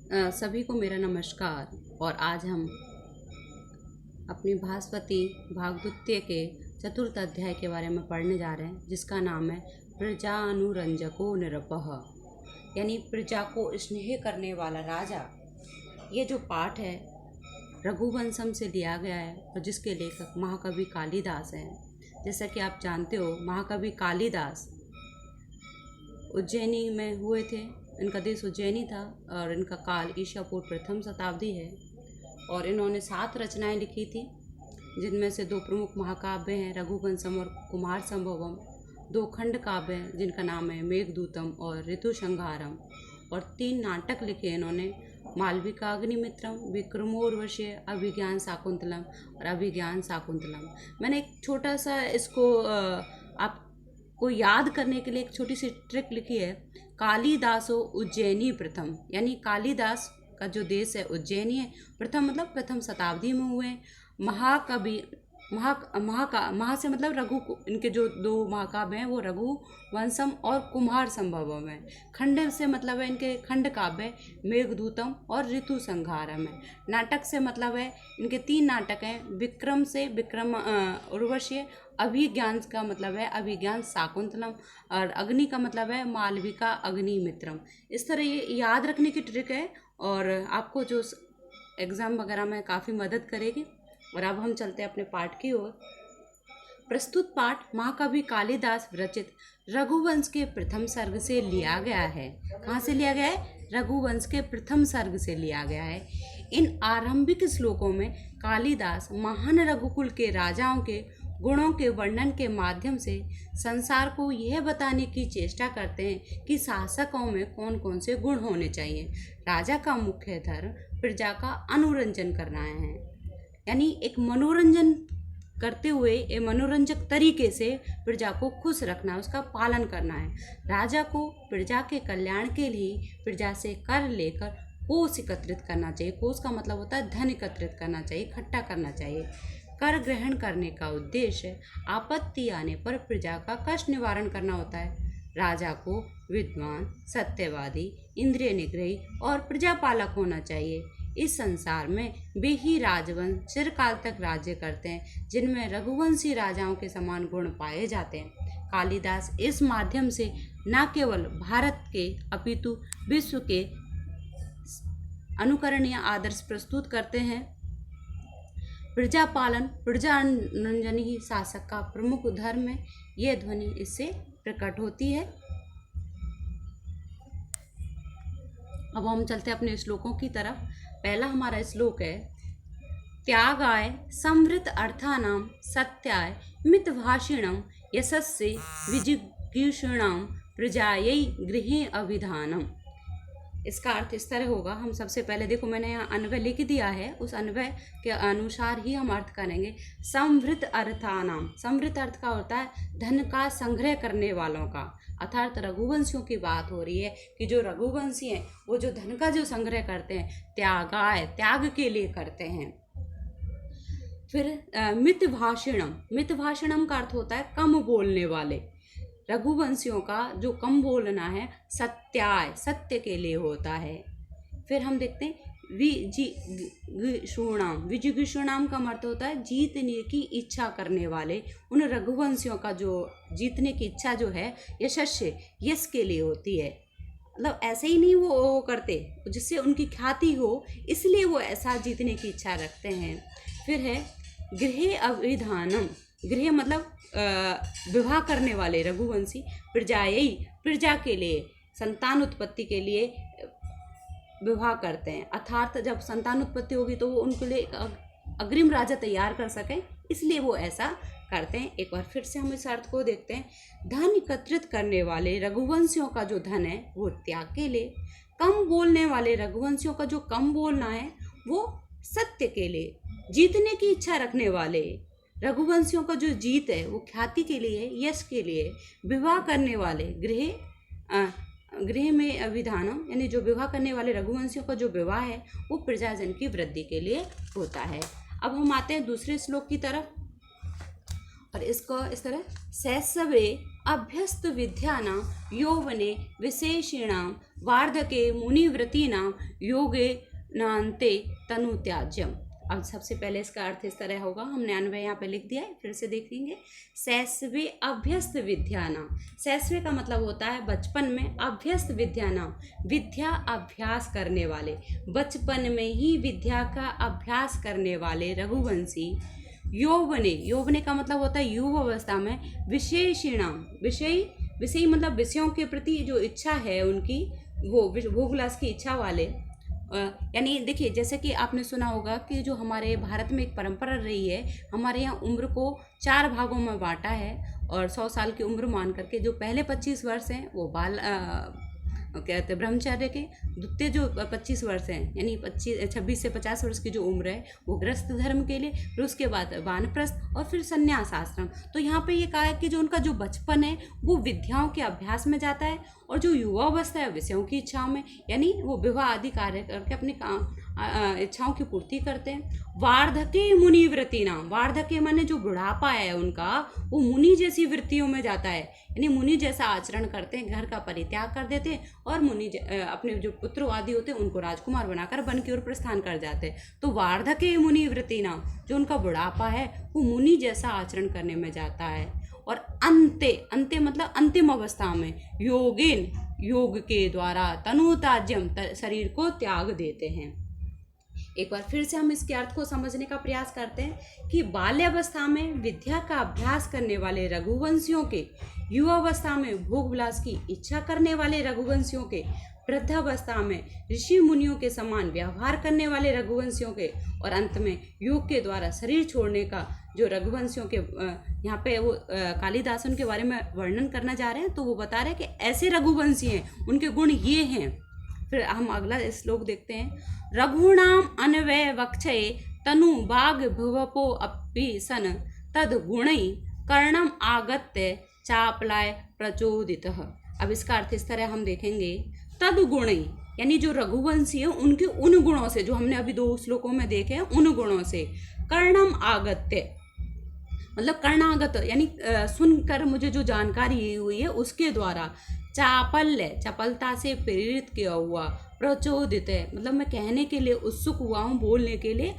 सभी को मेरा नमस्कार। और आज हम अपनी भास्वती भागवतीय के चतुर्थ अध्याय के बारे में पढ़ने जा रहे हैं, जिसका नाम है प्रजानुरंजको नृपः, यानी प्रजा को स्नेह करने वाला राजा। ये जो पाठ है रघुवंशम से लिया गया है और जिसके लेखक महाकवि कालिदास हैं। जैसा कि आप जानते हो, महाकवि कालिदास उज्जैनी में हुए थे। इनका देश उज्जैनी था और इनका काल ईसा पूर्व प्रथम शताब्दी है। और इन्होंने 7 रचनाएं लिखी थी, जिनमें से 2 प्रमुख महाकाव्य हैं, रघुवंशम और कुमार संभवम। 2 खंड काव्य हैं, जिनका नाम है मेघदूतम और ऋतुसंहारम। और 3 नाटक लिखे इन्होंने, मालविकाग्निमित्रम, विक्रमोर्वशीय, अभिज्ञान शाकुंतलम और अभिज्ञान शाकुंतलम। मैंने एक छोटा सा इसको आपको याद करने के लिए एक छोटी सी ट्रिक लिखी है। कालिदासो उज्जैनी प्रथम, यानी कालिदास का जो देश है उज्जैनी है। प्रथम मतलब प्रथम शताब्दी में हुए। महाकवि महा से मतलब रघु, इनके जो 2 महाकाव्य हैं वो रघुवंशम और कुमार संभवम है। खंड से मतलब है इनके खंड काव्य मेघदूतम और ऋतुसंहारम है। नाटक से मतलब है इनके 3 नाटक हैं। विक्रम से विक्रम उर्वशीय, अभिज्ञान का मतलब है अभिज्ञान शाकुंतलम और अग्नि का मतलब है मालविका अग्निमित्रम। इस तरह ये याद रखने की ट्रिक है और आपको जो एग्ज़ाम वगैरह में काफ़ी मदद करेगी। और अब हम चलते हैं अपने पाठ की ओर। प्रस्तुत पाठ महाकवि कालिदास रचित रघुवंश के प्रथम सर्ग से लिया गया है। कहाँ से लिया गया है? रघुवंश के प्रथम सर्ग से लिया गया है। इन आरंभिक श्लोकों में कालिदास महान रघुकुल के राजाओं के गुणों के वर्णन के माध्यम से संसार को यह बताने की चेष्टा करते हैं कि शासकों में कौन कौन से गुण होने चाहिए। राजा का मुख्य धर्म प्रजा का अनुरंजन करना है, यानी एक मनोरंजन करते हुए एक मनोरंजक तरीके से प्रजा को खुश रखना, उसका पालन करना है। राजा को प्रजा के कल्याण के लिए प्रजा से कर लेकर कोष एकत्रित करना चाहिए। कोष का मतलब होता है धन एकत्रित करना चाहिए, इकट्ठा करना चाहिए। कर ग्रहण करने का उद्देश्य आपत्ति आने पर प्रजा का कष्ट निवारण करना होता है। राजा को विद्वान, सत्यवादी, इंद्रिय निग्रही और प्रजापालक होना चाहिए। इस संसार में वे ही राजवंश चिरकाल तक राज्य करते हैं, जिनमें रघुवंशी राजाओं के समान गुण पाए जाते हैं। कालिदास इस माध्यम से न केवल भारत के अपितु विश्व के अनुकरणीय आदर्श प्रस्तुत करते हैं। प्रजा पालन, प्रजा अनुरंजन ही शासक का प्रमुख धर्म है, यह ध्वनि इससे प्रकट होती है। अब हम चलते हैं अपने श्लोकों की तरफ। पहला हमारा श्लोक है, त्यागाय संवृत अर्थानाम सत्याय मितभाषिणम यशस्से विजिगीषुणाम प्रजायै गृहे अभिधानम। इसका अर्थ इस तरह होगा। हम सबसे पहले देखो, मैंने यहाँ अन्वय लिख दिया है, उस अन्वय के अनुसार ही हम अर्थ करेंगे। संवृत अर्थानाम, संवृत अर्थ का होता है धन का संग्रह करने वालों का, अर्थात रघुवंशियों की बात हो रही है कि जो रघुवंशी हैं वो जो धन का जो संग्रह करते हैं, त्यागाय, त्याग के लिए करते हैं। फिर मितभाषिणम, मितभाषिणम का अर्थ होता है कम बोलने वाले। रघुवंशियों का जो कम बोलना है सत्याय, सत्य के लिए होता है। फिर हम देखते हैं विजिगीषुणाम, विजिगीषुणाम का अर्थ होता है जीतने की इच्छा करने वाले। उन रघुवंशियों का जो जीतने की इच्छा जो है यशस्से, यश के लिए होती है। मतलब ऐसे ही नहीं वो करते जिससे उनकी ख्याति हो, इसलिए वो ऐसा जीतने की इच्छा रखते हैं। फिर है गृहे अभिधानम, गृह मतलब विवाह करने वाले रघुवंशी, प्रजायी, प्रजा के लिए, संतान उत्पत्ति के लिए विवाह करते हैं। अर्थात जब संतान उत्पत्ति होगी तो वो उनके लिए अग्रिम राजा तैयार कर सकें, इसलिए वो ऐसा करते हैं। एक बार फिर से हम इस अर्थ को देखते हैं। धन एकत्रित करने वाले रघुवंशियों का जो धन है वो त्याग के लिए, कम बोलने वाले रघुवंशियों का जो कम बोलना है वो सत्य के लिए, जीतने की इच्छा रखने वाले रघुवंशियों का जो जीत है वो ख्याति के लिए, यश के लिए, विवाह करने वाले गृह में अभिधानम, यानी जो विवाह करने वाले रघुवंशियों का जो विवाह है वो प्रजाजन की वृद्धि के लिए होता है। अब हम आते हैं दूसरे श्लोक की तरफ और इसको इस तरह, शैशवे अभ्यस्त विद्यानां यौवने विशेषिणां वार्धके मुनिवृत्तीनां योगे नान्ते तनु त्याज्यम। अब सबसे पहले इसका अर्थ इस तरह होगा, हमने अन्वय यहाँ पे लिख दिया है, फिर से देखेंगे। शैशवे अभ्यस्त विद्यानां, शैशवे का मतलब होता है बचपन में, अभ्यस्त विद्यानां विद्या अभ्यास करने वाले, बचपन में ही विद्या का अभ्यास करने वाले रघुवंशी, यौवने, यौवने का मतलब होता है युवा अवस्था में, विशेषिणाम, विषय मतलब विषयों के प्रति जो इच्छा है उनकी, वो भोगविलास की इच्छा वाले, यानी देखिए जैसे कि आपने सुना होगा कि जो हमारे भारत में एक परंपरा रही है, हमारे यहाँ उम्र को 4 भागों में बांटा है, और 100 साल की उम्र मान करके जो पहले 25 वर्ष हैं वो बाल कहते हैं ब्रह्मचर्य के, द्वितीय जो 25 वर्ष हैं यानी 26 से 50 वर्ष की जो उम्र है वो गृहस्थ धर्म के लिए, फिर उसके बाद वानप्रस्थ और फिर संन्यास आश्रम। तो यहाँ पे ये कहा है कि जो उनका जो बचपन है वो विद्याओं के अभ्यास में जाता है, और जो युवा अवस्था है विषयों की इच्छाओं में, यानी वो विवाह आदि कार्य करके अपनी इच्छाओं की पूर्ति करते हैं। वार्धके मुनिवृत्ति नाम, वार्धके माने जो बुढ़ापा है उनका, वो मुनि जैसी वृत्तियों में जाता है, यानी मुनि जैसा आचरण करते हैं, घर का परित्याग कर देते हैं, और मुनि अपने जो पुत्र आदि होते हैं उनको राजकुमार बनाकर वन की ओर प्रस्थान कर जाते हैं। तो वार्धके मुनिवृत्ति नाम, जो उनका बुढ़ापा है वो मुनि जैसा आचरण करने में जाता है। और अंते, अंते मतलब अंतिम अवस्था में, योगेन, योग के द्वारा, तनुताज्यम, शरीर को त्याग देते हैं। एक बार फिर से हम इसके अर्थ को समझने का प्रयास करते हैं कि बाल्यावस्था में विद्या का अभ्यास करने वाले रघुवंशियों के, युवावस्था में भोग विलास की इच्छा करने वाले रघुवंशियों के, वृद्धावस्था में ऋषि मुनियों के समान व्यवहार करने वाले रघुवंशियों के, और अंत में योग के द्वारा शरीर छोड़ने का जो रघुवंशियों के, यहाँ पे वो कालिदास उनके बारे में वर्णन करना जा रहे हैं, तो वो बता रहे हैं कि ऐसे रघुवंशी हैं, उनके गुण ये हैं। फिर हम अगला श्लोक देखते हैं। रघुणाम अन्वय वक्षये तनु बाग भुवपो अपि सन तद गुणै कर्णम आगत्य चापलाय प्रचोदितः। अब इसका अर्थ इस तरह हम देखेंगे, तद गुणै यानी जो रघुवंशी है उनके उन गुणों से, जो हमने अभी 2 श्लोकों में देखे हैं, उन गुणों से, कर्णम आगत्य मतलब कर्णागत यानी सुनकर मुझे जो जानकारी हुई है उसके द्वारा, चापल्य चपलता से प्रेरित किया हुआ, प्रचोदित है मतलब मैं कहने के लिए उत्सुक हुआ हूँ, बोलने के लिए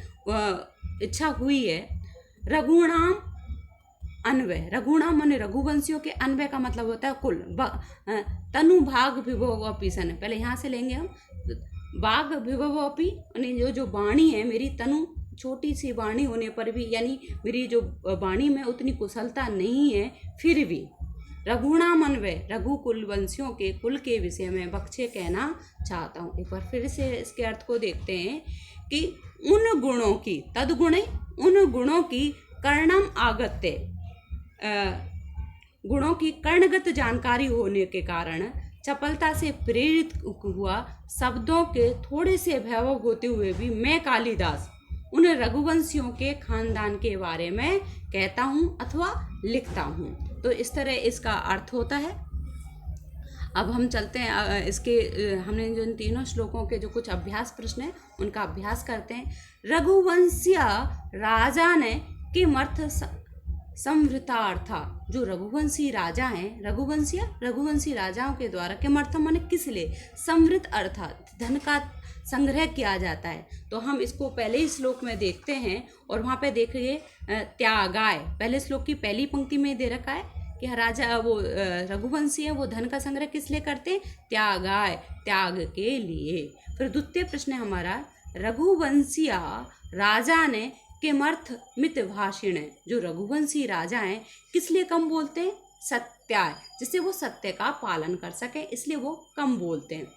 इच्छा हुई है। रघुणाम अन्वय, रघुणाम माने रघुवंशियों के, अन्वय का मतलब होता है कुल, तनु भाग विभव अपीसन, पहले यहाँ से लेंगे हम, बाग विभव अपी यानी जो वाणी है मेरी, तनु छोटी सी वाणी होने पर भी, यानी मेरी जो वाणी में उतनी कुशलता नहीं है, फिर भी रघुणाम अन्वय रघु कुल वंशियों के कुल के विषय में बख्शे कहना चाहता हूँ। एक बार फिर से इसके अर्थ को देखते हैं कि उन गुणों की, तदगुणे उन गुणों की, कर्णम आगत्य गुणों की कर्णगत जानकारी होने के कारण, चपलता से प्रेरित हुआ, शब्दों के थोड़े से वैभव होते हुए भी मैं कालिदास उन रघुवंशियों के खानदान के बारे में कहता हूँ अथवा लिखता हूँ। तो इस तरह इसका अर्थ होता है। अब हम चलते हैं इसके, हमने जो इन 3 श्लोकों के जो कुछ अभ्यास प्रश्न हैं उनका अभ्यास करते हैं। रघुवंशीय राजा ने किमर्थ संवृतार्था, जो रघुवंशी राजा हैं, रघुवंशी राजाओं के द्वारा किमर्थम माने किस लिए, संवृत अर्थात धन का संग्रह किया जाता है। तो हम इसको पहले ही श्लोक में देखते हैं, और वहाँ पे देखिए त्यागाय, पहले श्लोक की पहली पंक्ति में दे रखा है कि राजा वो रघुवंशी है, वो धन का संग्रह किस लिए करते हैं, त्यागाय, त्याग के लिए। फिर द्वितीय प्रश्न है हमारा, रघुवंशिया राजा ने किमर्थ मित भाषिण, जो रघुवंशी राजा हैं किस लिए कम बोलते हैं, सत्याय, जिससे वो सत्य का पालन कर सके, इसलिए वो कम बोलते हैं।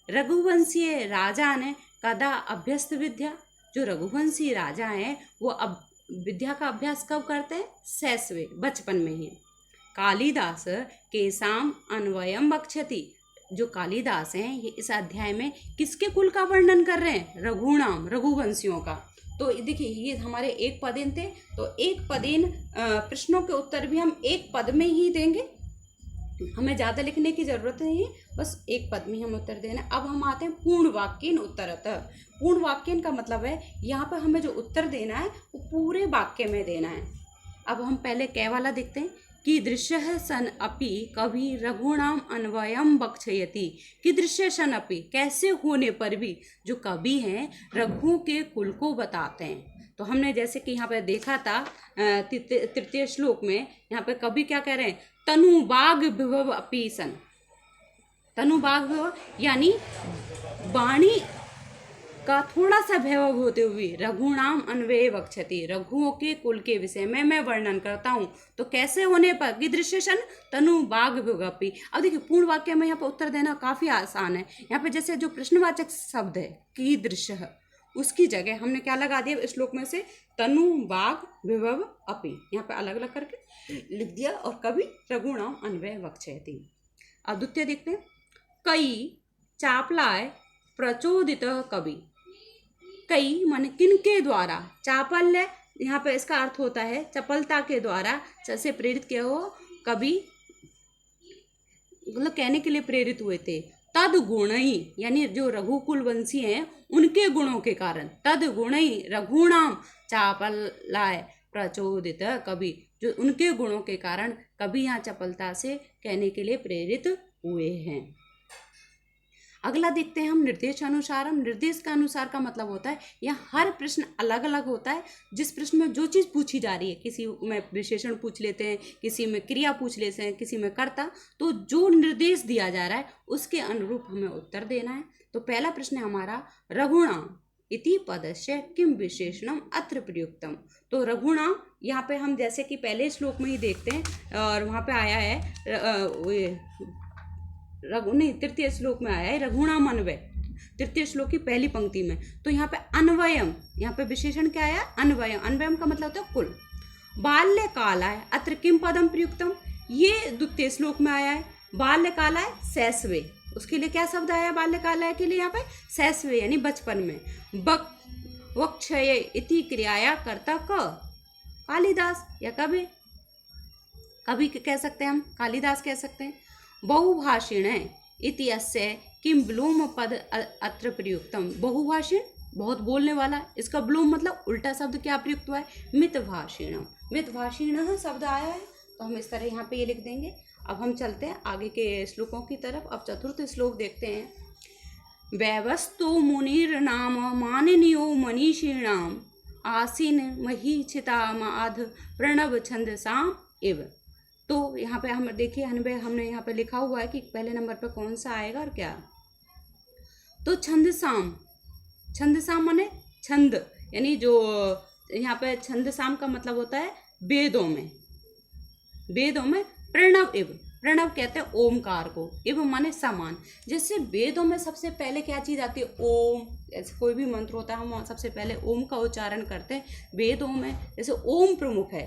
रघुवंशीय राजा ने कदा अभ्यस्त विद्या, जो रघुवंशी राजा हैं वो अब विद्या का अभ्यास कब करते हैं, शैशवे बचपन में ही। कालिदास केसाम अन्वयम बक्षति, जो कालिदास हैं ये इस अध्याय में किसके कुल का वर्णन कर रहे हैं, रघुणाम रघुवंशियों का। तो देखिए ये हमारे एक पदेन थे, तो एक पदेन प्रश्नों के उत्तर भी हम एक पद में ही देंगे, हमें ज़्यादा लिखने की ज़रूरत नहीं है, बस एक पद में हम उत्तर देना। अब हम आते हैं पूर्ण वाक्यन उत्तरतः। पूर्ण वाक्यन का मतलब है यहाँ पर हमें जो उत्तर देना है वो पूरे वाक्य में देना है। अब हम पहले कै वाला देखते हैं। कीदृशः सन अपि कभी रघुणाम अन्वयम बक्षयति। कीदृश सन अपि, कैसे होने पर भी जो कवि हैं रघु के कुल को बताते हैं। तो हमने जैसे कि यहाँ पे देखा था तृतीय श्लोक में, यहाँ पे कवि क्या कह रहे हैं, तनु बाग विभव अपि सन। तनु बाग विभव यानी वाणी का थोड़ा सा वैभव होते हुए रघुनाम अन्वय वक्षति, रघुओं के कुल के विषय में मैं वर्णन करता हूँ। तो कैसे होने पर, कीदृशन तनु बाग विभवपि। अब देखिए पूर्ण वाक्य में यहाँ पर उत्तर देना काफी आसान है। यहाँ पे जैसे जो प्रश्नवाचक शब्द है कीदृश, उसकी जगह हमने क्या लगा दिया इस श्लोक में से, तनु बाग विभव अपि, यहाँ पे अलग अलग करके लिख दिया और कवि रघुनाम अन्वय वक्षयति। अब द्वितीय देखते हैं, कई चापलाय प्रचोदित कवि। कई माने किनके द्वारा, चापल्य यहाँ पे इसका अर्थ होता है चपलता के द्वारा से प्रेरित किया हो कवि, मतलब कहने के लिए प्रेरित हुए थे। तद गुणई यानी जो रघुकुल वंशी हैं उनके गुणों के कारण, तद गुणई रघुणाम चापलाय प्रचोदित कवि, जो उनके गुणों के कारण कवि यहाँ चपलता से कहने के लिए प्रेरित हुए हैं। अगला देखते हैं हम निर्देश अनुसारम। निर्देश का अनुसार का मतलब होता है यहाँ हर प्रश्न अलग अलग होता है। जिस प्रश्न में जो चीज़ पूछी जा रही है, किसी में विशेषण पूछ लेते हैं, किसी में क्रिया पूछ लेते हैं, किसी में कर्ता, तो जो निर्देश दिया जा रहा है उसके अनुरूप हमें उत्तर देना है। तो पहला प्रश्न है हमारा, रघुणाम इति पदस्य किम विशेषणम अत्र प्रयुक्तम। तो रघुणाम यहाँ पे हम जैसे कि पहले श्लोक में ही देखते हैं और वहाँ पे आया है तृतीय श्लोक में आया है रघुणाम अन्वय, तृतीय श्लोक की पहली पंक्ति में। तो यहाँ पे अन्वयम, यहाँ पे विशेषण क्या आया, अन्वयम। अन्वयम का मतलब होता है कुल। बाल्यकालाय अत्र किम पदम प्रयुक्तम, ये द्वितीय श्लोक में आया है। बाल्यकालाय शैशवे, उसके लिए क्या शब्द आया बाल्यकालाय के लिए, यहाँ पे शैशवे यानी बचपन में। वक्षय इति क्रियाया कर्ता क, कालिदास या कवि, कवि कह सकते हैं हम, कालिदास कह सकते हैं। बहुभाषिण इति अस्य किम ब्लूम पद अत्र प्रयुक्तम। बहुभाषिण बहुत बोलने वाला, इसका ब्लूम मतलब उल्टा शब्द क्या प्रयुक्त हुआ है, मितभाषिणम। मितभाषिण शब्द आया है, तो हम इस तरह यहाँ पे ये लिख देंगे। अब हम चलते हैं आगे के श्लोकों की तरफ। अब चतुर्थ श्लोक देखते हैं। वैवस्तु मुनिर नाम माननीयो मनीषीणाम आसीन महीक्षितामाध प्रणव छंदसाम इव। तो यहाँ पे हम देखिए हमने यहाँ पे लिखा हुआ है कि पहले नंबर पे कौन सा आएगा और क्या। तो छंदसाम, छंदसाम माने छंद, यानी जो यहाँ पे छंदसाम का मतलब होता है वेदों में, वेदों में प्रणव इव, प्रणव कहते हैं ओमकार को, इव माने समान। जैसे वेदों में सबसे पहले क्या चीज आती है, ओम। जैसे कोई भी मंत्र होता है हम सबसे पहले ओम का उच्चारण करते हैं। वेदों में जैसे ओम प्रमुख है,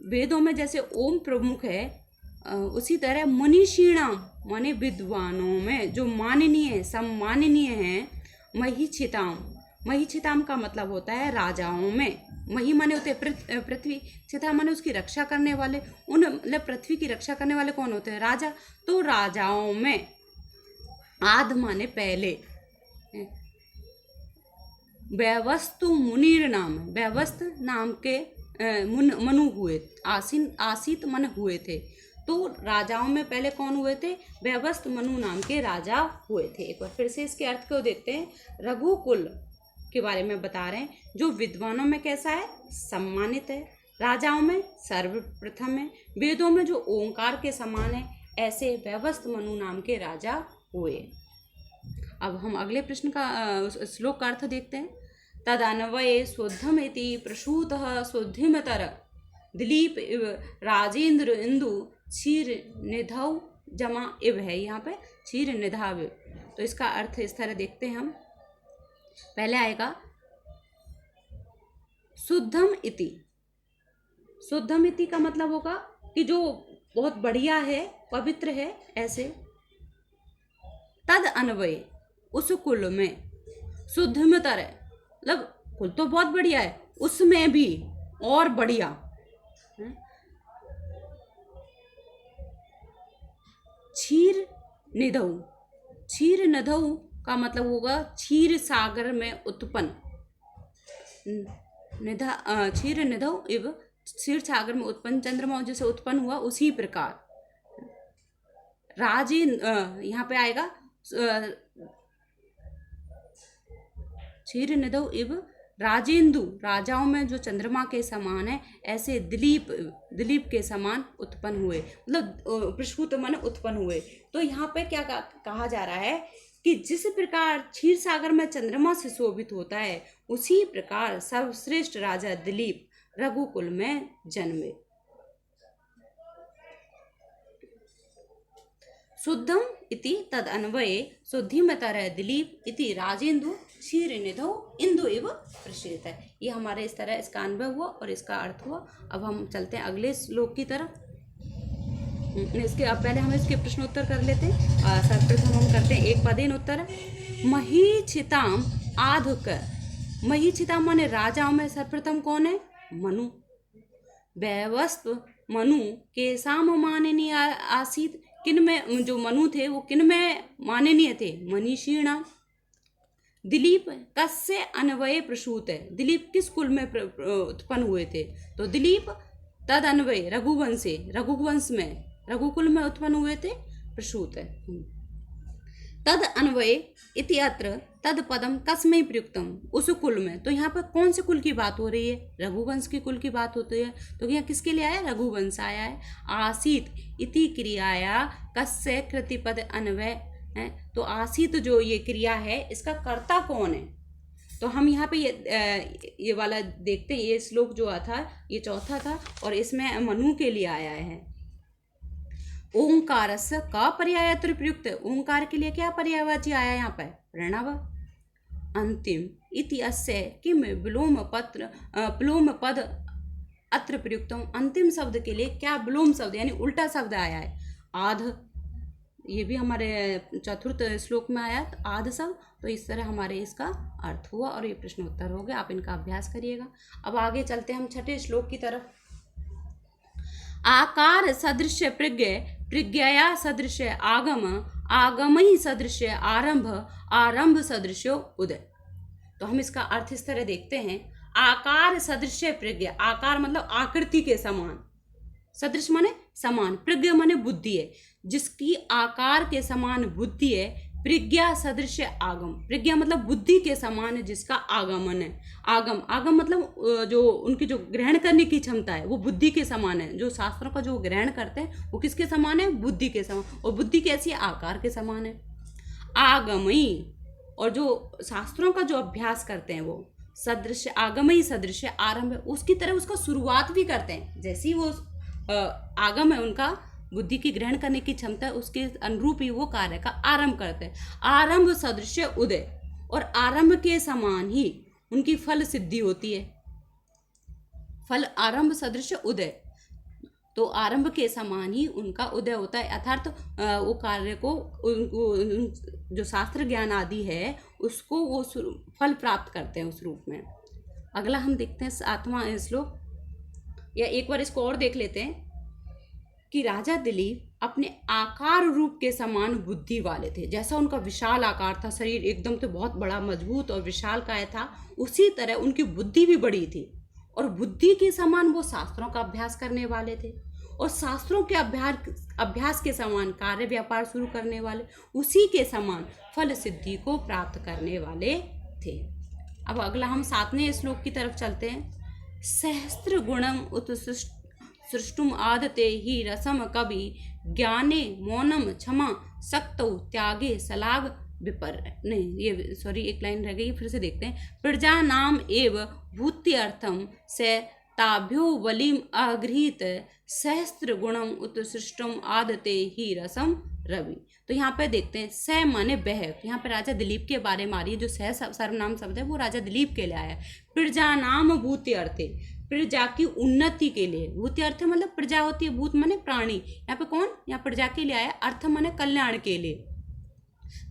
वेदों में जैसे ओम प्रमुख है, उसी तरह मनीषीणाम माने विद्वानों में जो माननीय सम्माननीय हैं। महीक्षिताम, महीक्षिताम का मतलब होता है राजाओं में। मही माने होते हैं पृथ्वी, छिता माने उसकी रक्षा करने वाले। उन मतलब पृथ्वी की रक्षा करने वाले कौन होते हैं, राजा। तो राजाओं में आद माने पहले। वैवस्तु मुनीर नाम, वैवस्त नाम के मनु हुए, आसीत मन हुए थे। तो राजाओं में पहले कौन हुए थे, वैवस्त मनु नाम के राजा हुए थे। एक बार फिर से इसके अर्थ को देखते हैं। रघुकुल के बारे में बता रहे हैं, जो विद्वानों में कैसा है, सम्मानित है। राजाओं में सर्वप्रथम है। वेदों में जो ओंकार के समान है, ऐसे वैवस्त मनु नाम के राजा हुए। अब हम अगले प्रश्न का श्लोक का अर्थ देखते हैं। तदन्वये शुद्धमिति प्रसूतः शुद्धिमतर दिलीप इव राजेंद्र इंदु क्षीर निधौ जमा इव है, यहाँ पे क्षीर निधाव। तो इसका अर्थ इस तरह देखते हैं हम। पहले आएगा शुद्धम इति। शुद्धम इति का मतलब होगा कि जो बहुत बढ़िया है, पवित्र है, ऐसे। तद अन्वय उस कुल में, शुद्धमतर है मतलब कुल तो बहुत बढ़िया है, उसमें भी और बढ़िया। क्षीर निधौ, क्षीर निधौ का मतलब होगा क्षीर सागर में उत्पन्न। क्षीर निधौ इव क्षीर सागर में उत्पन्न चंद्रमा जैसे उत्पन्न हुआ उसी प्रकार यहाँ पे आएगा क्षीर निधौ इव राजेंदु, राजाओं में जो चंद्रमा के समान है ऐसे दिलीप के समान उत्पन्न हुए, मतलब प्रसूत माने उत्पन्न हुए। तो यहाँ पे क्या कहा जा रहा है कि जिस प्रकार क्षीर सागर में चंद्रमा से शोभित होता है उसी प्रकार सर्वश्रेष्ठ राजा दिलीप रघुकुल में जन्मे। शुद्धम इति तद अन्वये शुद्धिमतरः दिलीप इति राजेंदु क्षीर निधौ इंदु इव प्रसिद्ध है। ये हमारे इस तरह इसका अन्वय हुआ और इसका अर्थ हुआ। अब हम चलते हैं अगले श्लोक की तरफ। अब पहले हम इसके प्रश्नोत्तर कर लेते हैं। सर्वप्रथम हम करते हैं एक पदेन उत्तर। महीक्षिताम आधुक, महीक्षिता माने राजाओं में सर्वप्रथम कौन है? मनु। वैवस्व मनु के साम माननीय आसीत, किन में जो मनु थे वो किन में माननीय थे? मनीषीणा। दिलीप कस्य अन्वये प्रसूत है, दिलीप किस कुल में उत्पन्न हुए थे? तो दिलीप तद अन्वय रघुवंश से, रघुवंश में रघुकुल में उत्पन्न हुए थे, प्रसूत है। तद अन्वय इति अत्र तद पदम कस्मै प्रयुक्तम, उस कुल में। तो यहाँ पर कौन से कुल की बात हो रही है? रघुवंश की कुल की बात होती है। तो यहाँ किसके लिए आया? रघुवंश आया है। आसीत इति क्रियाया कस्य कृतिपद अन्वय है। तो आसीत जो ये क्रिया है इसका कर्ता कौन है? तो हम यहाँ पे ये वाला देखते हैं। ये श्लोक जो था ये चौथा था और इसमें मनु के लिए आया है। ओंकारस्य का पर्यायत्र प्रयुक्त, ओंकार के लिए क्या पर्यायवाची आया यहाँ पर? प्रणव। अंतिम इति अस्य किम विलोम पद अत्र प्रयुक्तम, अंतिम शब्द के लिए क्या विलोम शब्द यानी उल्टा शब्द आया है? आध। ये भी हमारे चतुर्थ श्लोक में आया आध शब्द। तो इस तरह हमारे इसका अर्थ हुआ और ये प्रश्न उत्तर हो गया। आप इनका अभ्यास करिएगा। अब आगे चलते हैं हम छठे श्लोक की तरफ। आकार सदृश प्रज्ञ, प्रज्ञया सदृश आगम, आगमई सदृश आरंभ, आरंभ सदृश उदय। तो हम इसका अर्थ इस तरह देखते हैं। आकार सदृश प्रज्ञ, आकार मतलब आकृति के समान, सदृश माने समान, प्रज्ञ माने बुद्धि है, जिसकी आकार के समान बुद्धि है। प्रज्ञा सदृश आगम, प्रज्ञा मतलब बुद्धि के समान है जिसका आगमन है। आगम, आगम मतलब जो उनकी जो ग्रहण करने की क्षमता है वो बुद्धि के समान है। जो शास्त्रों का जो ग्रहण करते हैं वो किसके समान है? बुद्धि के समान। और बुद्धि कैसी है? आकार के समान है। आगमई, और जो शास्त्रों का जो अभ्यास करते हैं वो सदृश, आगमई सदृश आरंभ, उसकी तरह उसका शुरुआत भी करते हैं। जैसी वो आगम है उनका बुद्धि की ग्रहण करने की क्षमता, उसके अनुरूप ही वो कार्य का आरंभ करते हैं। आरंभ सदृश उदय, और आरंभ के समान ही उनकी फल सिद्धि होती है। फल आरंभ सदृश उदय, तो आरंभ के समान ही उनका उदय होता है। अर्थात वो कार्य को जो शास्त्र ज्ञान आदि है उसको वो फल प्राप्त करते हैं उस रूप में। अगला हम देखते हैं 7वां श्लोक, या एक बार इसको और देख लेते हैं कि राजा दिलीप अपने आकार रूप के समान बुद्धि वाले थे। जैसा उनका विशाल आकार था, शरीर एकदम तो बहुत बड़ा मजबूत और विशाल काय था, उसी तरह उनकी बुद्धि भी बड़ी थी। और बुद्धि के समान वो शास्त्रों का अभ्यास करने वाले थे, और शास्त्रों के अभ्यास के समान कार्य व्यापार शुरू करने वाले, उसी के समान फल सिद्धि को प्राप्त करने वाले थे। अब अगला हम 7वें श्लोक की तरफ चलते हैं। सहस्त्र गुणम उत्सृष्टुम आदते ही रसम कवि, ज्ञाने मौनम क्षमा सक्तौ त्यागे सलाग विपर, नहीं ये सॉरी एक लाइन रह गई, फिर से देखते हैं। प्रजा नाम एव भूत्यर्थम से ताभ्यो बलिम अगृहीत, सहस्त्र गुणम उत्सृष्टम आदते ही रसम रवि। तो यहाँ पे देखते हैं स माने बह, यहाँ पे राजा दिलीप के बारे में आ रही है। जो स सर्वनाम शब्द है वो राजा दिलीप के लिए आया। प्रजा नाम भूति अर्थे, प्रजा की उन्नति के लिए। भूति अर्थ मतलब प्रजा होती है, भूत माने प्राणी, यहाँ पे कौन? यहाँ प्रजा के लिए आया, अर्थ माने कल्याण के लिए।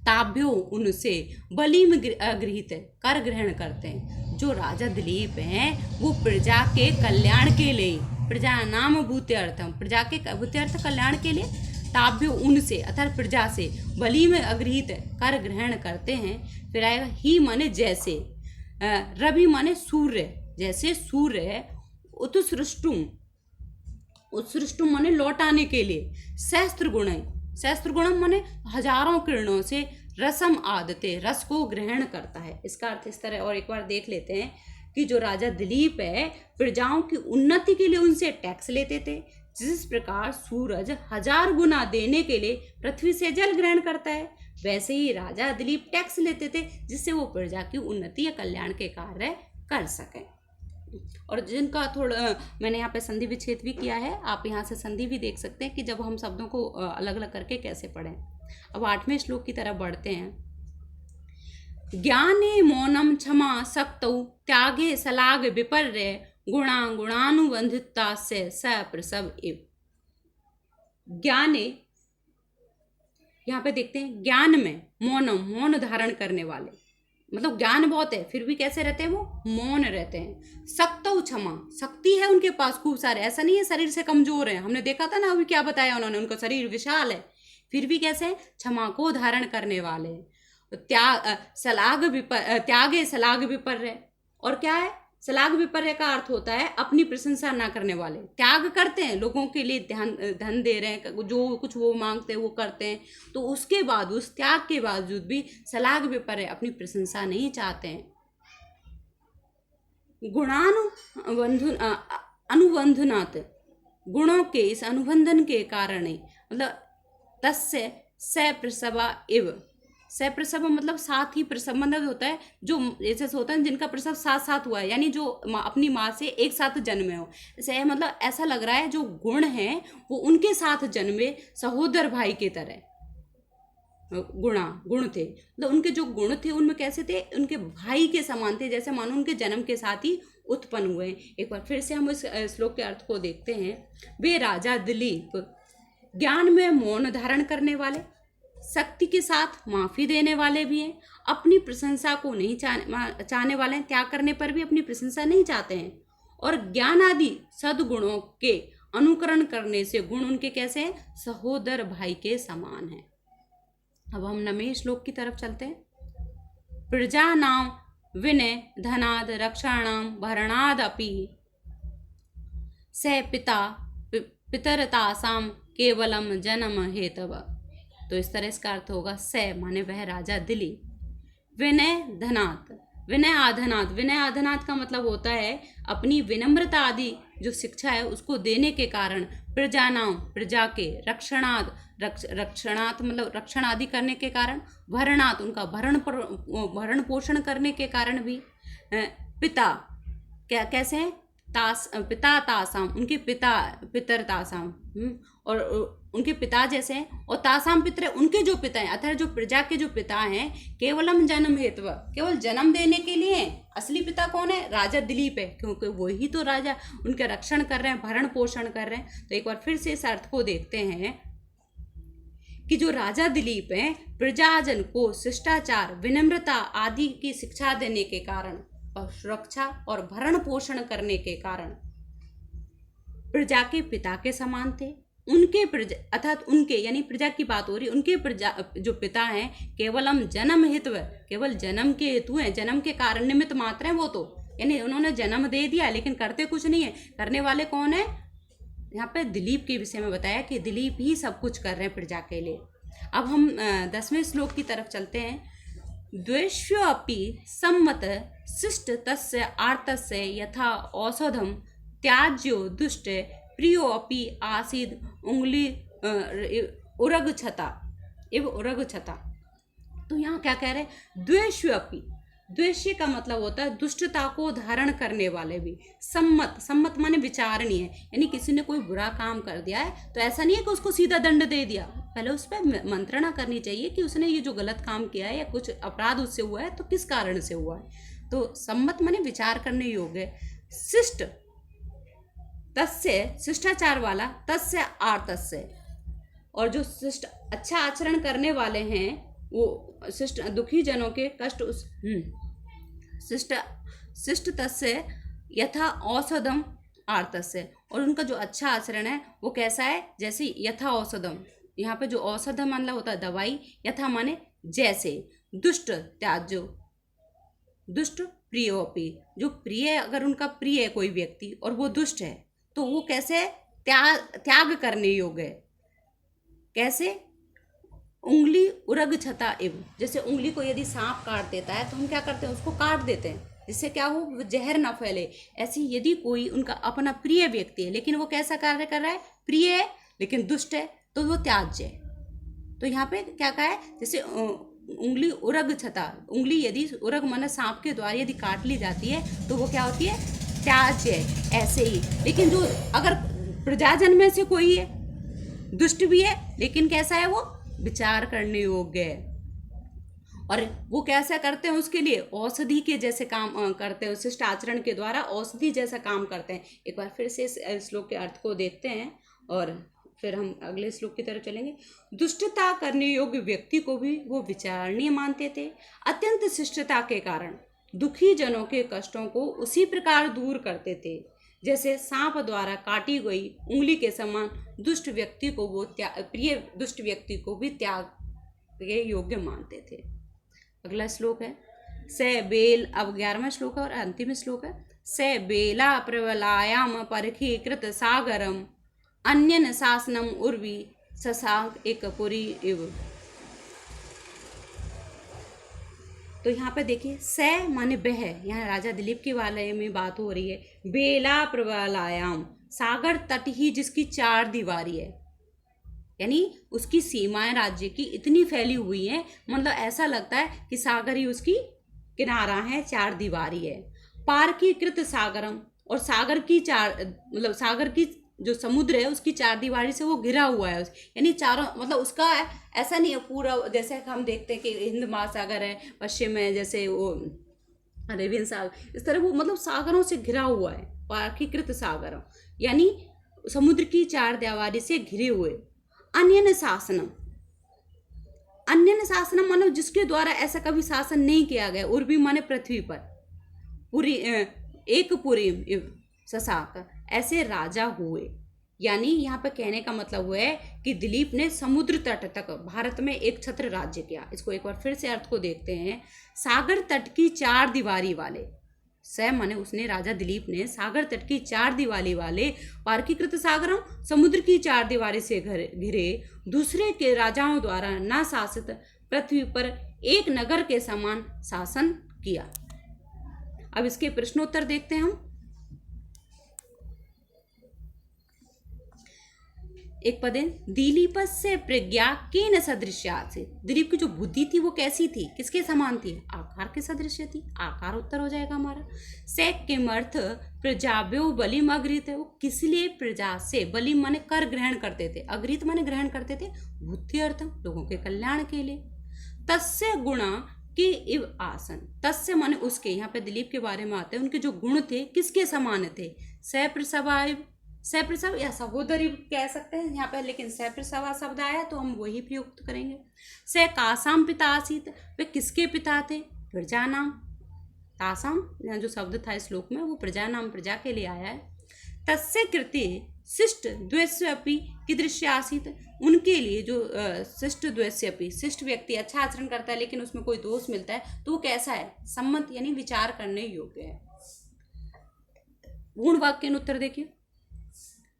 ताभ्यो उनसे, बलिम गृहीत कर ग्रहण करते हैं। जो राजा दिलीप हैं वो प्रजा के कल्याण के लिए, प्रजा नाम भूत्यर्थम, प्रजा के भूत्यर्थ कल्याण के लिए, ताभ्यो उनसे अर्थात प्रजा से, बलि में अगृहीत कर ग्रहण करते हैं। फिर आएगा ही माने जैसे, रवि माने सूर्य, जैसे सूर्य उत्सृष्टुम, उत्सृष्टुम माने लौटाने के लिए, सहस्त्र गुण, सहस्त्र गुणम माने हजारों किरणों से, रसम आदते रस को ग्रहण करता है। इसका अर्थ इस तरह और एक बार देख लेते हैं कि जो राजा दिलीप है प्रजाओं की उन्नति के लिए उनसे टैक्स लेते थे, जिस प्रकार सूरज 1000 गुना देने के लिए पृथ्वी से जल ग्रहण करता है, वैसे ही राजा दिलीप टैक्स लेते थे जिससे वो प्रजा की उन्नति या कल्याण के कार्य कर सकें। और जिनका थोड़ा मैंने यहाँ पे संधि विच्छेद भी किया है, आप यहाँ से संधि भी देख सकते हैं कि जब हम शब्दों को अलग अलग करके कैसे पढ़ें। अब 8वें श्लोक की तरफ बढ़ते हैं। ज्ञाने मौनम क्षमा शक्तौ त्यागे सलाग विपर्य गुणा गुणानुबंधिता से सप्रसव इव। ज्ञाने, यहाँ पे देखते हैं ज्ञान में मौनम, मौन धारण करने वाले, मतलब ज्ञान बहुत है फिर भी कैसे रहते हैं, वो मौन रहते हैं। शक्तौ क्षमा, शक्ति है उनके पास खूब सारे, ऐसा नहीं है शरीर से कमजोर है, हमने देखा था ना अभी क्या बताया उन्होंने, उनका शरीर विशाल है फिर भी कैसे क्षमा को धारण करने वाले। त्यागे सलाग विपर्य, और क्या है सलाग विपर्य का अर्थ होता है अपनी प्रशंसा ना करने वाले। त्याग करते हैं, लोगों के लिए धन दे रहे हैं, जो कुछ वो मांगते हैं वो करते हैं, तो उसके बाद उस त्याग के बावजूद भी सलाग विपर्य अपनी प्रशंसा नहीं चाहते हैं। अनुबंधनात्, गुणों के इस अनुबंधन के कारण मतलब तस्य सप्रसवा इव, सप्रसव मतलब साथ ही प्रसव, मतलब होता है जो जैसे होता है जिनका प्रसव साथ साथ हुआ है, यानी जो अपनी माँ से एक साथ जन्मे हो, ऐसे मतलब ऐसा लग रहा है जो गुण हैं वो उनके साथ जन्मे सहोदर भाई की तरह गुण थे, मतलब उनके जो गुण थे उनमें कैसे थे, उनके भाई के समान थे, जैसे मानो उनके जन्म के साथ ही उत्पन्न हुए। एक बार फिर से हम इस श्लोक के अर्थ को देखते हैं। वे राजा दिलीप ज्ञान में मौन धारण करने वाले, शक्ति के साथ माफी देने वाले भी हैं, अपनी प्रशंसा को नहीं चाहने वाले हैं, त्याग करने पर भी अपनी प्रशंसा नहीं चाहते हैं, और ज्ञान आदि सद्गुणों के अनुकरण करने से गुण उनके कैसे हैं, सहोदर भाई के समान हैं। अब हम 9वें श्लोक की तरफ चलते हैं। प्रजानां विनय धनाद रक्षाणां भरणादपि स पिता पितरतासां केवलम जन्म हेतव। तो इस तरह इसका अर्थ होगा स माने वह राजा दिलीप, विनय धनात्, विनय आधनात्, विनय आधनात् का मतलब होता है अपनी विनम्रता आदि जो शिक्षा है उसको देने के कारण, प्रजानाम प्रजा के, रक्षणात् मतलब रक्षण आदि करने के कारण, भरणात् उनका भरण पोषण करने के कारण भी, पिता क्या कैसे हैं, पिता तासाम उनके पिता, पितर तासाम और उनके पिता जैसे हैं, और तासाम पितर उनके जो पिता हैं, अतः जो प्रजा के जो पिता हैं, केवलम जन्म हेतु केवल जन्म देने के लिए हैं। असली पिता कौन है, राजा दिलीप है, क्योंकि वही तो राजा उनके रक्षण कर रहे हैं, भरण पोषण कर रहे हैं। तो एक बार फिर से इस अर्थ को देखते हैं कि जो राजा दिलीप हैं प्रजाजन को शिष्टाचार, विनम्रता आदि की शिक्षा देने के कारण और सुरक्षा और भरण पोषण करने के कारण प्रजा के पिता के समान थे। उनके प्रजा अर्थात उनके यानी प्रजा की बात हो रही, उनके प्रजा जो पिता हैं केवलम जन्म हेतु, केवल जन्म के हेतु हैं, जन्म के कारण निमित्त मात्र हैं वो तो, यानी उन्होंने जन्म दे दिया लेकिन करते कुछ नहीं है। करने वाले कौन है, यहाँ पे दिलीप के विषय में बताया कि दिलीप ही सब कुछ कर रहे हैं प्रजा के लिए। अब हम 10वें श्लोक की तरफ चलते हैं। द्वेष्योऽपि सम्मत शिष्ट तस्य आर्तस्य यथा औषधम त्याज्यो दुष्ट प्रियोऽपि आसीद उंगली उरगछता इव उरगछता। तो यहाँ क्या कह रहे हैं, द्वेष्योऽपि, द्वेष्य का मतलब होता है दुष्टता को धारण करने वाले भी। सम्मत, सम्मत माने विचारणीय है, यानी किसी ने कोई बुरा काम कर दिया है तो ऐसा नहीं है कि उसको सीधा दंड दे दिया, पहले उस पर मंत्रणा करनी चाहिए कि उसने ये जो गलत काम किया है या कुछ अपराध उससे हुआ है तो किस कारण से हुआ है। तो सम्मत माने विचार करने योग्य। शिष्ट तस्य शिष्टाचार वाला, तस्य आर्तस्य, और जो शिष्ट अच्छा आचरण करने वाले हैं वो शिष्ट दुखी जनों के कष्ट उस शिष्ट तस्य यथा औषधम आर्तस्य, और उनका जो अच्छा आचरण है वो कैसा है, जैसे यथा औषधम, यहाँ पे जो औषधम मतलब होता है दवाई, यथा माने जैसे, दुष्ट त्याज्यो दुष्ट प्रियोपि, जो प्रिय, अगर उनका प्रिय है कोई व्यक्ति और वो दुष्ट है तो वो कैसे त्याग करने योग्य है। कैसे? उंगली उरग छता इव, जैसे उंगली को यदि सांप काट देता है तो हम क्या करते हैं, उसको काट देते हैं जिससे क्या हो, वो जहर ना फैले। ऐसे यदि कोई उनका अपना प्रिय व्यक्ति है लेकिन वो कैसा कार्य कर रहा है, प्रिय है लेकिन दुष्ट है, तो वो त्याज्य है। तो यहाँ पे क्या कहा है, जैसे उंगली उरग छता, उंगली यदि उरग माने सांप के द्वारा यदि काट ली जाती है तो वो क्या होती है, त्याज्य है। ऐसे ही लेकिन जो अगर प्रजाजन में से कोई है, दुष्ट भी है लेकिन कैसा है, वो विचार करने योग्य है, और वो कैसा करते हैं, उसके लिए औषधि के जैसे काम करते हैं, शिष्ट आचरण के द्वारा औषधि जैसा काम करते हैं। एक बार फिर से इस श्लोक के अर्थ को देखते हैं और फिर हम अगले श्लोक की तरफ चलेंगे। दुष्टता करने योग्य व्यक्ति को भी वो विचारणीय मानते थे। अत्यंत शिष्टता के कारण दुखी जनों के कष्टों को उसी प्रकार दूर करते थे जैसे सांप द्वारा काटी गई उंगली के समान दुष्ट व्यक्ति को वो प्रिय दुष्ट व्यक्ति को भी त्याग के योग्य मानते थे। अगला श्लोक है से बेल, अब 11वां श्लोक है और अंतिम श्लोक है। से बेला प्रबलायाम परखी कृत सागरम अन्यन शासनम उर्वी शशांक एक पुरी इव। तो यहाँ पे देखिए से माने बह, यहाँ राजा दिलीप के बारे में बात हो रही है। बेला प्रबलायाम, सागर तट ही जिसकी चार दीवारी है, यानी उसकी सीमाएं राज्य की इतनी फैली हुई हैं, मतलब ऐसा लगता है कि सागर ही उसकी किनारा है, चार दीवारी है। पार की कृत सागरम, और सागर की मतलब सागर की जो समुद्र है उसकी चार दीवारी से वो घिरा हुआ है, यानी चारों, मतलब उसका ऐसा नहीं है पूरा, जैसे हम देखते हैं कि हिंद महासागर है पश्चिम में, जैसे वो अरेबियन सागर, इस तरह वो मतलब सागरों से घिरा हुआ है। पार्कीकृत सागरम यानी समुद्र की चार दीवारी से घिरे हुए। अन्यन शासनम, अन्यन शासनम मानो जिसके द्वारा ऐसा कभी शासन नहीं किया गया। उर्वी माने पृथ्वी पर, पूरी एक पुरी शशाक, ऐसे राजा हुए। यानी यहाँ पे कहने का मतलब हुआ है कि दिलीप ने समुद्र तट तक भारत में एक छत्र राज्य किया। इसको एक बार फिर से अर्थ को देखते हैं। सागर तट की चार दीवारी वाले, स माने उसने, राजा दिलीप ने सागर तट की चार दीवारी वाले, पार्कीकृत सागरम समुद्र की चार दीवारी से घिरे दूसरे के राजाओं द्वारा न शासित पृथ्वी पर एक नगर के समान शासन किया। अब इसके प्रश्नोत्तर देखते हैं हम। एक पद है, दिलीपस्य प्रज्ञा केन सदृश्या से, दिलीप की जो बुद्धि थी वो कैसी थी, किसके समान थी, आकार के सदृश थी। आकार उत्तर हो जाएगा हमारा। से किमर्थ प्रजाभ्यो बलिम अगृत, वो किस लिए प्रजा से, बलिम माने कर ग्रहण करते थे, अगृत माने ग्रहण करते थे, बुद्धि अर्थम लोगों के कल्याण के लिए। तस्य गुणा के इव आसन, तस्य माने उसके, यहाँ पे दिलीप के बारे में आते हैं, उनके जो गुण थे किसके समान थे, सप्रसवाइव, सप्रसव या सहोदरी कह सकते हैं यहाँ पे, लेकिन सप्रसवा शब्द आया तो हम वही प्रयुक्त करेंगे। से कासाम पिता आसीत, वे किसके पिता थे, प्रजा नाम। तासाम यहाँ जो शब्द था इस श्लोक में वो प्रजा नाम, प्रजा के लिए आया है। तस्य कृते शिष्ट द्वैस्यपि कीदृश्य आसीत, उनके लिए जो शिष्ट द्वैस्यपि, शिष्ट व्यक्ति अच्छा आचरण करता है लेकिन उसमें कोई दोष मिलता है तो वो कैसा है, सम्मत यानी विचार करने योग्य है। पूर्ण वाक्य के उत्तर देखिए।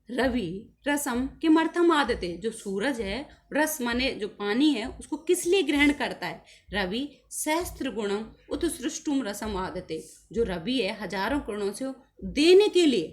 रवि रसम किमर्थम आदते, जो सूरज है, रस माने जो पानी है, उसको किस लिए ग्रहण करता है। रवि सहस्त्र गुणम उत्सृष्टुम रसम आदते, जो रवि है हजारों गुणों से देने के लिए,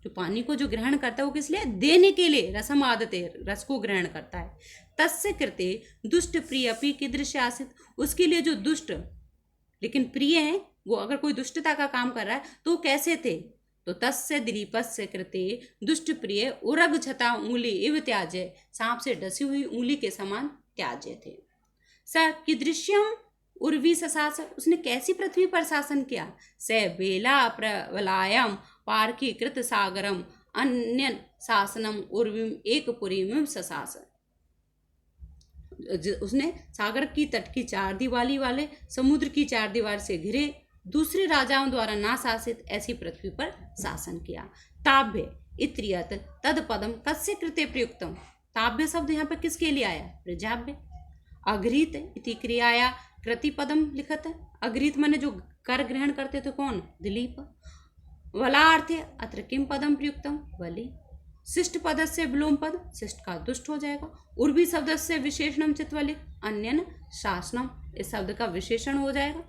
जो पानी को जो ग्रहण करता है वो किस लिए, देने के लिए, रसम आदते रस को ग्रहण करता है। तस्य कृते दुष्ट प्रिय अपि कीदृश आसीत, उसके लिए जो दुष्ट लेकिन प्रिय है, वो अगर कोई दुष्टता का काम कर रहा है तो कैसे थे, तो तस्य दिलीपस्य कृते दुष्ट प्रिय उरग छता उंगली इव त्याज्य, सांप से डसी हुई उंगली के समान त्याज्य थे। स कीदृश्यम उर्वी ससास, उसने कैसी पृथ्वी पर शासन किया। स बेला प्रवलायम पार्कीकृत सागरम अन्यन शासनम उर्वीम एक पुरीम ससास, उसने सागर की तट की चार दीवारी वाले, समुद्र की चार दीवार से घिरे दूसरे राजाओं द्वारा ना शासित ऐसी पृथ्वी पर शासन किया। ताभ्य इत्रियत तद पदम कस्य कृते प्रयुक्तम, ताभ्य शब्द यहाँ पर किसके लिए आया, प्रजाभ्य। अघृत इति क्रियाया कृति पदम लिखत है। अग्रीत माने जो कर ग्रहण करते थे कौन? दिलीप। वलार्थे अत्र किम पदम प्रयुक्तम? वली। शिष्ट पद से विलोम पद, शिष्ट का दुष्ट हो जाएगा। उर्वी शब्द से विशेषणम चित्वलिक अन्यन शासनम, इस शब्द का विशेषण हो जाएगा।